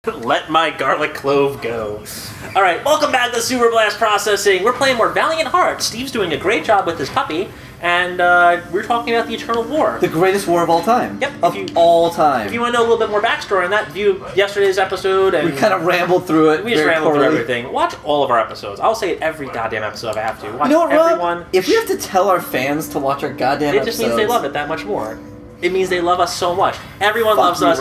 Let my garlic clove go. Alright, welcome back to Super Blast Processing. We're playing more Valiant Hearts. Steve's doing a great job with his puppy, and we're talking about the Eternal War. The greatest war of all time. Yep. All time. If you want to know a little bit more backstory on that, view yesterday's episode. And we kind of rambled through it. We just rambled through everything. Watch all of our episodes. I'll say it every goddamn episode if I have to. Watch everyone. If we have to tell our fans to watch our goddamn episodes... It just means they love it that much more. It means they love us so much. Everyone loves us.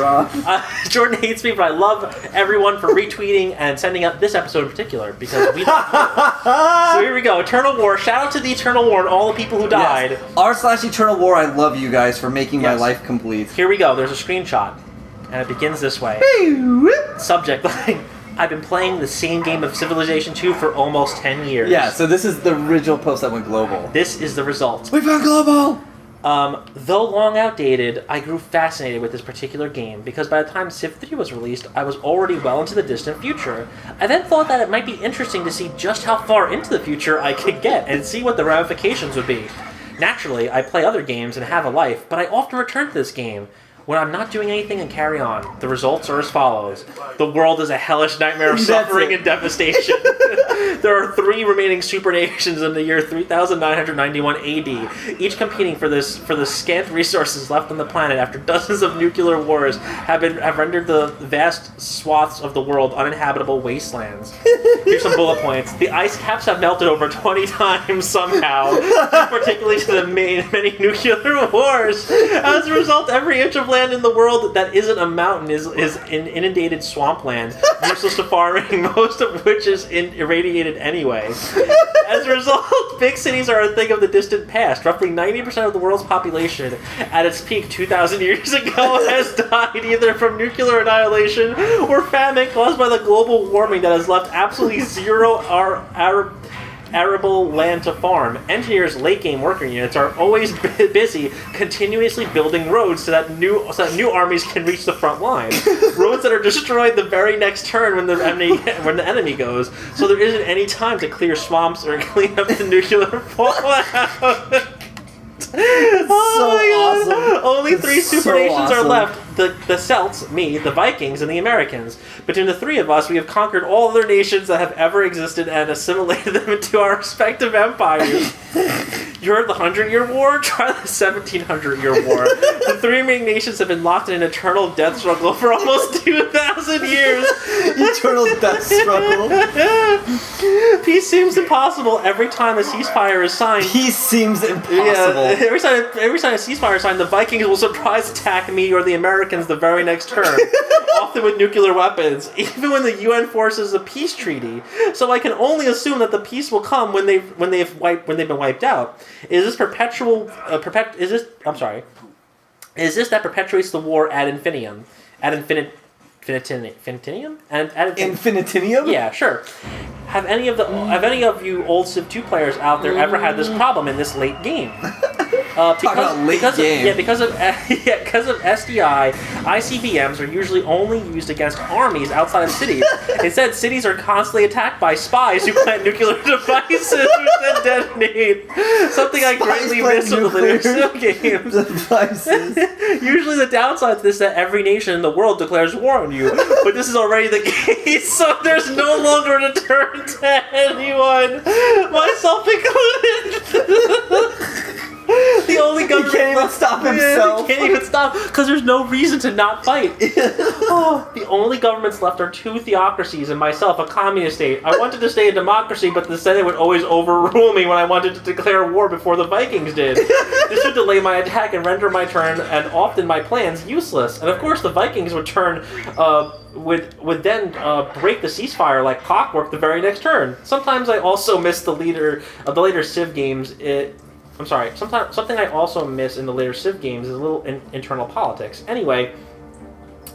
Jordan hates me, but I love everyone for retweeting and sending out this episode in particular because we love you. So here we go. Eternal War. Shout out to the Eternal War and all the people who died. Yes. R/Eternal War, I love you guys for making my life complete. Here we go. There's a screenshot. And it begins this way. Subject line. I've been playing the same game of Civilization 2 for almost 10 years. Yeah, so this is the original post that went global. This is the result. We found global! Though long outdated, I grew fascinated with this particular game because by the time Civ 3 was released, I was already well into the distant future. I then thought that it might be interesting to see just how far into the future I could get and see what the ramifications would be. Naturally, I play other games and have a life, but I often return to this game when I'm not doing anything and carry on. The results are as follows. The world is a hellish nightmare of suffering and devastation. There are 3 remaining super nations in the year 3991 AD, each competing for the scant resources left on the planet after dozens of nuclear wars have rendered the vast swaths of the world uninhabitable wastelands. Here's some bullet points. The ice caps have melted over 20 times somehow, particularly to the many nuclear wars. As a result, every inch of land in the world that isn't a mountain is an inundated swampland, useless to farming, most of which is irradiated anyway. As a result, big cities are a thing of the distant past. Roughly 90% of the world's population at its peak 2,000 years ago has died either from nuclear annihilation or famine caused by the global warming that has left absolutely zero arable land to farm. Engineers' late game working units are always busy continuously building roads so that new armies can reach the front line. Roads that are destroyed the very next turn when the enemy goes, so there isn't any time to clear swamps or clean up the nuclear fallout. Awesome. Only 3 super nations are left. The Celts, me, the Vikings, and the Americans. Between the 3 of us, we have conquered all other nations that have ever existed and assimilated them into our respective empires. You heard the 100-Year War? Try the 1700-Year War. The 3 remaining nations have been locked in an eternal death struggle for almost 2,000 years. Eternal death struggle. Peace seems impossible every time a ceasefire is signed. Peace seems impossible. Yeah, every time a ceasefire is signed, the Vikings will surprise attack me or the Americans the very next turn, often with nuclear weapons, even when the UN forces a peace treaty. So I can only assume that the peace will come when they've been wiped out. Is this that perpetuates the war ad infinitum? Infinitum? Infinitinium? Yeah, sure. Have any of you old Civ 2 players out there ever had this problem in this late game? Because of SDI, ICBMs are usually only used against armies outside of cities. Instead, cities are constantly attacked by spies who plant nuclear devices which then detonate. Something I greatly miss in the later Civ games. Devices. Usually the downside to this is that every nation in the world declares war on you, but this is already the case, so there's no longer a deterrent to anyone, myself included. The only government can't even stop himself. He can't even stop because there's no reason to not fight. The only governments left are 2 theocracies and myself, a communist state. I wanted to stay a democracy, but the Senate would always overrule me when I wanted to declare war before the Vikings did. This would delay my attack and render my turn and often my plans useless. And of course, the Vikings would turn. Would then break the ceasefire like clockwork the very next turn. Sometimes I also miss the later Civ games. Something I also miss in the later Civ games is a little internal politics. Anyway,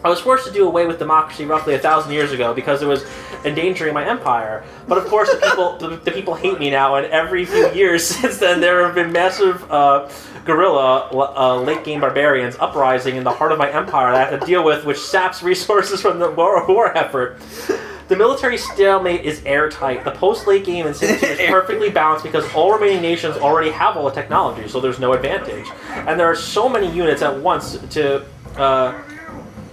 I was forced to do away with democracy roughly 1,000 years ago because it was endangering my empire. But of course, the people hate me now, and every few years since then, there have been massive guerrilla late-game barbarians uprising in the heart of my empire that I have to deal with, which saps resources from the war effort. The military stalemate is airtight. The post-late game in Civ 2 is perfectly balanced because all remaining nations already have all the technology, so there's no advantage. And there are so many units at once to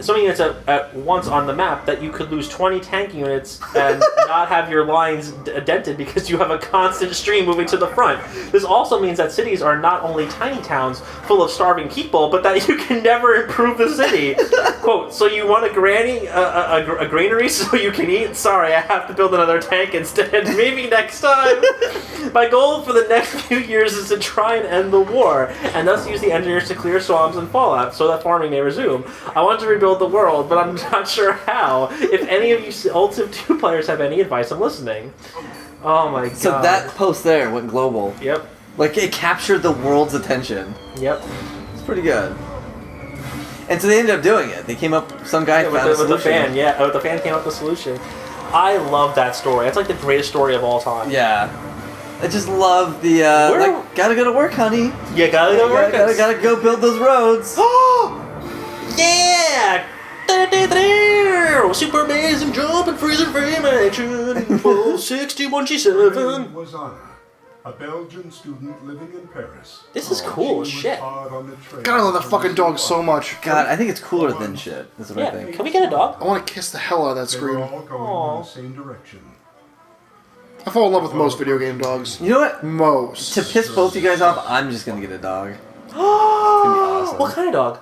so many units at once on the map that you could lose 20 tank units and not have your lines dented because you have a constant stream moving to the front. This also means that cities are not only tiny towns full of starving people, but that you can never improve the city. Quote, so you want a granary so you can eat? Sorry, I have to build another tank instead. Maybe next time. My goal for the next few years is to try and end the war, and thus use the engineers to clear swamps and fallout so that farming may resume. I want to rebuild the world, but I'm not sure how. If any of you old Civ 2 players have any advice, I'm listening. Oh my god. So that post there went global. Yep. Like, it captured the world's attention. Yep. It's pretty good. And so they ended up doing it. They came up, some guy found a solution. With the fan, yeah. The fan came up with the solution. I love that story. It's like the greatest story of all time. Yeah. I just love the, like, gotta go to work, honey. Yeah, gotta go to work. Gotta go build those roads. Yeah! Super amazing jump and freezing frame action. 61G7. Was Anna, a Belgian student living in Paris. This is cool as shit. God, I love that fucking dog so much. God, I think it's cooler than shit. That's what I Yeah, think. can we get a dog? I want to kiss the hell out of that They were screen. all going in the same direction. I fall in love with most video game dogs. You know what? Most. To piss both you guys off, I'm just gonna get a dog. It's gonna be awesome. What kind of dog?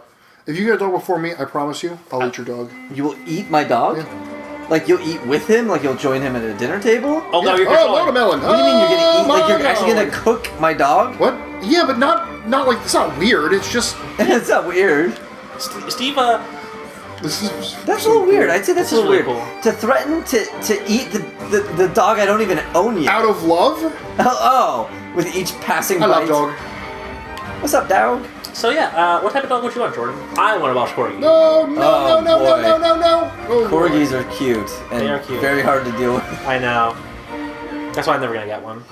If you get a dog before me, I promise you, I'll eat your dog. You will eat my dog? Yeah. Like, you'll eat with him? Like, you'll join him at a dinner table? Oh, no, Yeah. you're Oh, controlling. watermelon. What do you mean you're gonna eat? Like, you're actually gonna Watermelon. cook my dog? What? Yeah, but not like, it's not weird. It's just, It's not weird. Steve, this is... That's a little weird. I'd say that's This a is little really weird. cool. To threaten to eat the dog I don't even own yet. Out of love? Oh, with each passing I bite. love dog. What's up, dog? so yeah, what type of dog would you want, Jordan? I want a Welsh Corgi. No, no, Oh, no, no, boy. no, no, no, no. Oh, boy. Corgis are cute and They are cute. very hard to deal with. I know. That's why I'm never gonna get one.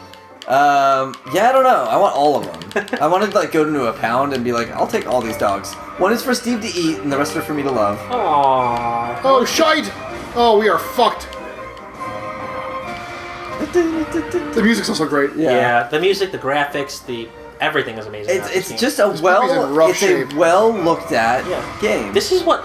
Yeah, I don't know. I want all of them. I wanted to like go into a pound and be like, I'll take all these dogs. One is for Steve to eat, and the rest are for me to love. Aww. Oh, shite! Oh, we are fucked. The music's also great. Yeah. The music, the graphics, the everything is amazing. about this It's game. just a This movie's in rough shape. well looked at Yeah. game. This is what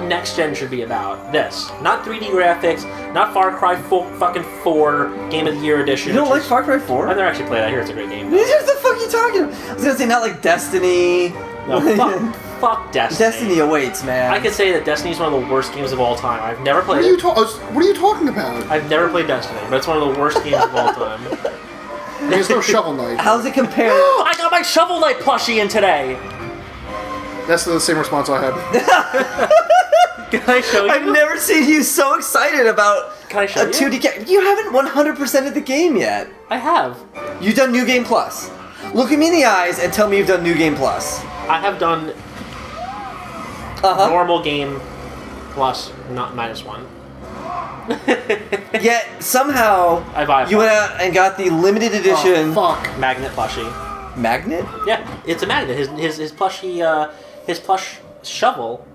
next gen should be about. This, not 3D graphics, not Far Cry fucking 4 Game of the Year edition. You don't which like is- Far Cry 4? I've never actually played it. I hear it's a great game. What the fuck are you talking about? I was gonna say not like Destiny. No, fuck Destiny. Destiny awaits, man. I could say that Destiny is one of the worst games of all time. I've never What played are you it. What are you talking about? I've never played Destiny, but it's one of the worst games of all time. There's no Shovel Knight. How's it compare? I got my Shovel Knight plushie in today. That's the same response I had. Can I show you? I've never seen you so excited about Can I show a you? 2D game. You haven't 100%ed the game yet. I have. You've done New Game Plus. Look at me in the eyes and tell me you've done New Game Plus. I have done Uh-huh. normal game plus, not -1. Yet somehow I buy a you went out and got the limited edition Oh, fuck. magnet plushie. magnet. Yeah, it's a magnet. His plushie, his plush shovel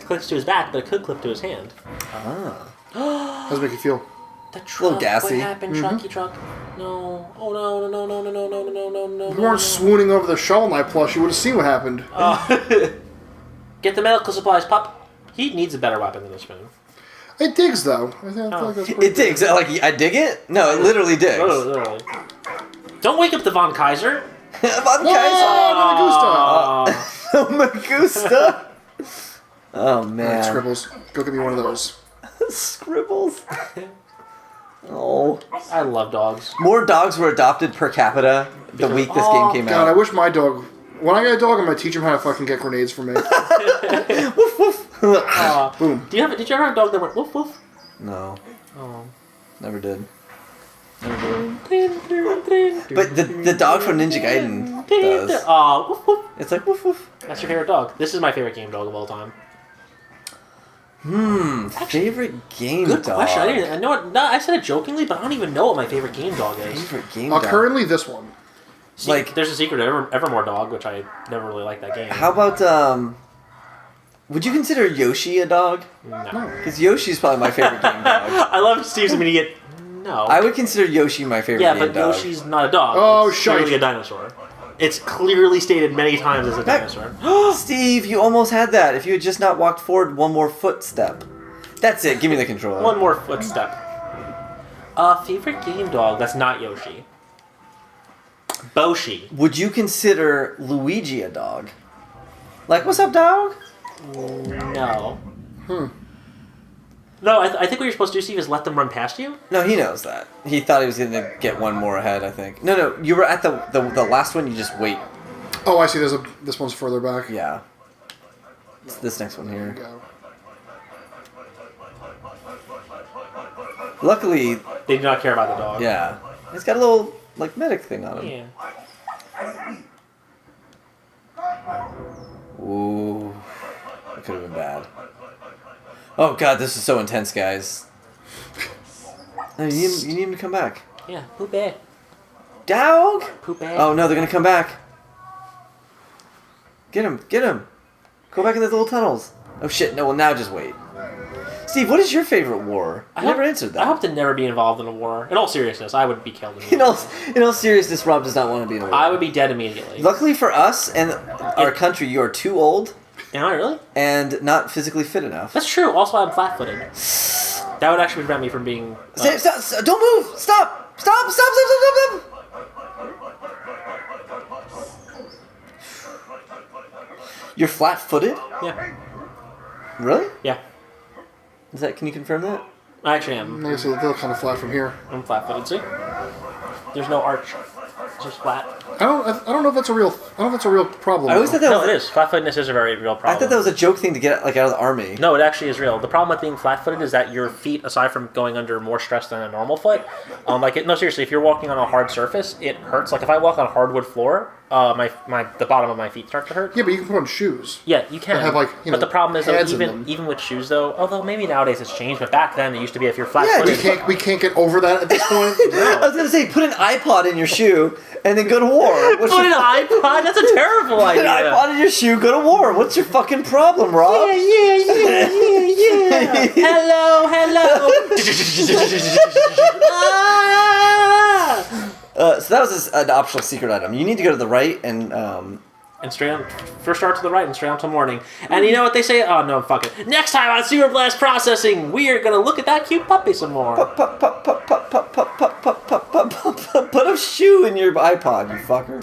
clips to his back, but it could clip to his hand. How does it make you feel? The truck. gassy. What happened, Trucky truck? No. Oh no! No! No! No! No! No! No! No! No! If you weren't swooning over the Shovel Knight plush, you would have seen what happened. Get the medical supplies, pup. He needs a better weapon than this man. It digs, though. I feel like that's pretty It digs. Like I dig it? No, it literally digs. Literally. Don't wake up the Von Kaiser. Von Oh, Kaiser. no, Oh, Magusta. Oh Alright, man. Scribbles. Go get me one of those. Scribbles. Oh. I love dogs. More dogs were adopted per capita the week this game came God, I out. wish my dog... When I get a dog, I'm going to teach him how to fucking get grenades from me. Woof woof. Boom. Did you ever have a dog that went woof woof? No, Oh. never did. But But the dog from Ninja Gaiden does. Oh, woof woof. It's like woof woof. That's your favorite dog. This is my favorite game dog of all time. Favorite game Good dog. question. I know it. No, I said it jokingly, but I don't even know what my favorite game dog is. Favorite game dog. Currently, this one. Like, there's a Secret Evermore dog, which I never really liked that game. How about would you consider Yoshi a dog? No. Because Yoshi's probably my favorite game dog. I love Steve's immediate. No. I would consider Yoshi my favorite yeah, game but dog. Yoshi's not a dog. Oh, it's shite. literally a dinosaur. It's clearly stated many times as a dinosaur. Steve, you almost had that. If you had just not walked forward one more footstep. That's it. Give me the controller. One more footstep. Favorite game dog that's not Yoshi? Boshi. Would you consider Luigi a dog? Like, what's up, dog? No. No, I think what you're supposed to do, Steve, is let them run past you. No, he knows that. He thought he was going to get one more ahead, I think. No, you were at the last one. You just wait. Oh, I see. This one's further back. Yeah. It's this next one here. Go. Luckily, They do not care about the dog. yeah. He's got a little, like, medic thing on him. Yeah. Ooh. That could have been bad. Oh, God, this is so intense, guys. No, you need him to come back. Yeah. Poopy. Dog! Poopy. Oh, no, they're going to come back. Get him. Go back in those little tunnels. Oh, shit. No, well, now just wait. Steve, what is your favorite war? I never answered that. I hope to never be involved in a war. In all seriousness, I would be killed. In all seriousness, Rob does not want to be in a war. I would be dead immediately. Luckily for us and our country, you are too old Am I really? and not physically fit enough. That's true. Also, I'm flat-footed. That would actually prevent me from being... Stop, don't move! Stop! You're flat-footed? Yeah. Really? Yeah. Can you confirm that? I actually am. I guess they look kind of flat from here. I'm flat-footed. See? There's no arch. It's just flat. I don't know if that's a real. I don't know if that's a real problem. I always thought that No, was it is. Flat-footedness is a very real problem. I thought that was a joke thing to get like out of the army. No, it actually is real. The problem with being flat-footed is that your feet, aside from going under more stress than a normal foot, no, seriously, if you're walking on a hard surface, it hurts. Like if I walk on a hardwood floor, the bottom of my feet start to hurt. Yeah, but you can put on shoes. Yeah, you can. That have, like, but the problem is though, pads in them. even with shoes though, although maybe nowadays it's changed, but back then it used to be if you're We flat-footed. can't get over that at this point. I was gonna say put an iPod in your shoe and then go to war. What's Put your an iPod? That's a terrible Put an idea. iPod in your shoe, go to war. What's your fucking problem, Rob? Yeah. Hello. So that was an optional secret item. You need to go to the right and And straight on, first start to the right and straight on till morning. And you know what they say? Oh no, fuck it. Next time on Super Blast Processing, we are gonna look at that cute puppy some more. put a shoe in your iPod, you fucker.